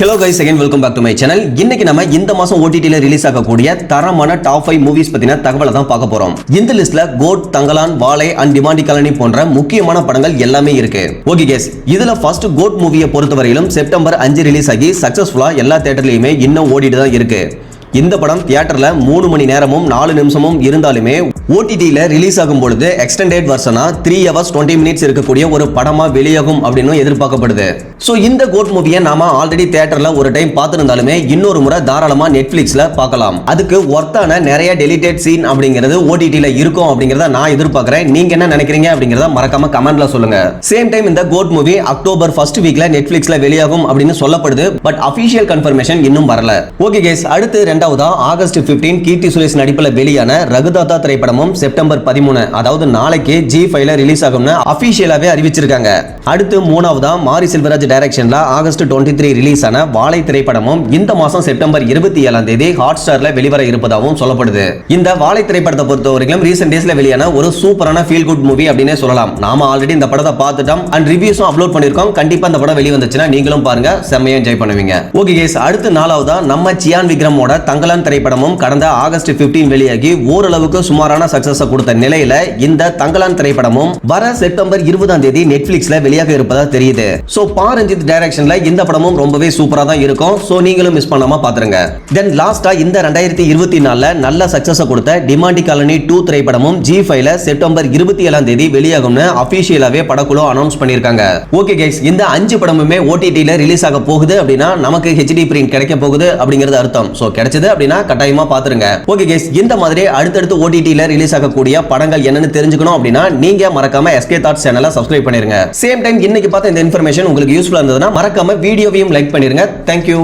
Hello guys, again welcome back to my channel. இன்னைக்கு நம்ம இந்த மாசம் OTT-ல ரிலீஸ் ஆகக்கூடிய தரமான டாப் 5 மூவிஸ் பத்தின தகவலை தான் பார்க்க போறோம். இந்த லிஸ்ட்ல கோட், தங்கலான், வாழை அண்ட் டிமாண்டி காலனி போன்ற முக்கியமான படங்கள் எல்லாமே இருக்கு. ஓகே கேஸ், இதுல ஃபர்ஸ்ட் கோட் மூவியை பொறுத்தவரையிலும் செப்டம்பர் 5 ரிலீஸ் ஆகி சக்சஸ்ஃபுல்லா எல்லா தியேட்டர்லயுமே இன்னும் ஓடிட்டு தான் இருக்கு. இந்த படம் தியேட்டர்ல 3 மணி நேரமும் 4 நிமிஷமும் இருந்தாலுமே OTT-ல ரிலீஸ் ஆகும் பொழுது எக்ஸ்டெண்டட் வெர்ஷனா 3 hours 20 minutes இருக்கக்கூடிய ஒரு படமா வெளியாகும் அப்படின்னு எதிர்பார்க்கப்படுது. சோ இந்த கோட் மூவியை நாம ஆல்ரெடி தியேட்டர்ல ஒரு டைம் பார்த்திருந்தாலுமே இன்னொரு முறை தாராளமா நெட்ஃபிளிக்ஸ்ல பார்க்கலாம். அதுக்கு ஒர்த்தான நிறைய டெலிட்டட் சீன் அப்படிங்கிறது OTT-ல இருக்கும் அப்படிங்கறத நான் எதிர்பார்க்கறேன். நீங்க என்ன நினைக்கிறீங்க அப்படிங்கறத மறக்காம கமெண்ட்ல சொல்லுங்க. சேம் டைம் இந்த கோட் மூவி அக்டோபர் ஃபர்ஸ்ட் வீக்ல நெட்ஃபிளிக்ஸ்ல வெளியாகும் அப்படின்னு சொல்லப்படுது. பட் அபிஷியல் கன்ஃபர்மேஷன் இன்னும் வரல. ஓகே கேஸ், அடுத்து இரண்டாவதா ஆகஸ்ட் 15 கீர்த்தி சுரேஷ் நடிப்புல வெளியான ரகுதாத்தா திரைப்படமும் செப்டம்பர் 13 அதாவது நாளைக்கு G5ல ரிலீஸ் ஆகும்னு அபிஷியலாவே அறிவிச்சிருக்காங்க. அடுத்து மூணாவதா மாரி செல்வராஜ் டைரக்ஷன்ல ஆகஸ்ட் 23 ரிலீஸ் ஆன வாழை திரைப்படமும் இந்த மாசம் செப்டம்பர் 27 தேதி ஹாட்ஸ்டார்ல வெளிவர இருப்பதாகவும் சொல்லப்படுது. இந்த வாழை திரைப்படத்தை பொறுத்தவரைக்கும் ரீசன்ட் டேஸ்ல வெளியான ஒரு சூப்பரான ஃபீல் குட் மூவி அப்படினே சொல்லலாம். நாம ஆல்ரெடி இந்த படத்தை பார்த்துட்டோம் அண்ட் ரிவ்யூஸும் அப்லோட் பண்ணிருக்கோம். கண்டிப்பா இந்த படம் வெளிய வந்துச்சுனா நீங்களும் பாருங்க, செம்மையா என்ஜாய் பண்ணுவீங்க. ஓகே கேஸ், அடுத்து நாலாவதா நம்ம சியான் விக்ரமோட தங்கலான் திரைப்படமும் கடந்த ஆகஸ்ட் 15 வெளியாகி ஓரளவுக்கு சுமாரான சக்சஸ் கொடுத்த நிலையில இந்த தங்கலான் திரைப்படமும் வர செப்டம்பர் 20 தேதி நெட்ஃபிளிக்ஸ்ல வெளியாக இருப்பதா தெரியுது. சோ பாரஞ்சித் டைரக்ஷன்ல இந்த படமும் ரொம்பவே சூப்பரா தான் இருக்கும். சோ நீங்களும் மிஸ் பண்ணாம பாத்துருங்க. தென் லாஸ்டா இந்த 2024ல நல்ல சக்சஸ் கொடுத்த டிமாண்டி காலனி 2 திரைப்படமும் G5ல செப்டம்பர் 27 தேதி வெளியாகும்னு அபிஷியலாவே படக்குழு அனௌன்ஸ் பண்ணிருக்காங்க. ஓகே கைஸ், இந்த 5 படமுமே OTT-ல ரிலீஸ் ஆக போகுது அப்படினா நமக்கு HD பிரிண்ட் கிடைக்க போகுது அப்படிங்கிறது அர்த்தம். சோ கிடைச்சது அப்படினா கட்டாயமா பாத்துருங்க. ஓகே கைஸ், இந்த மாதிரி அடுத்தடுத்து OTT-ல ரிலீஸ் ஆகக்கூடிய படங்கள் என்னன்னு தெரிஞ்சுக்கணும் அப்படினா நீங்க மறக்காம SK Thoughts சேனலை சப்ஸ்கிரைப் பண்ணிருங்க. சேம் டைம் இன்னைக்கு பார்த்த இந்த இன்ஃபர்மேஷன் உங்களுக்கு யூஸ்ஃபுல்லா இருந்ததுன்னா மறக்காம வீடியோவையும் லைக் பண்ணிருங்க. Thank you.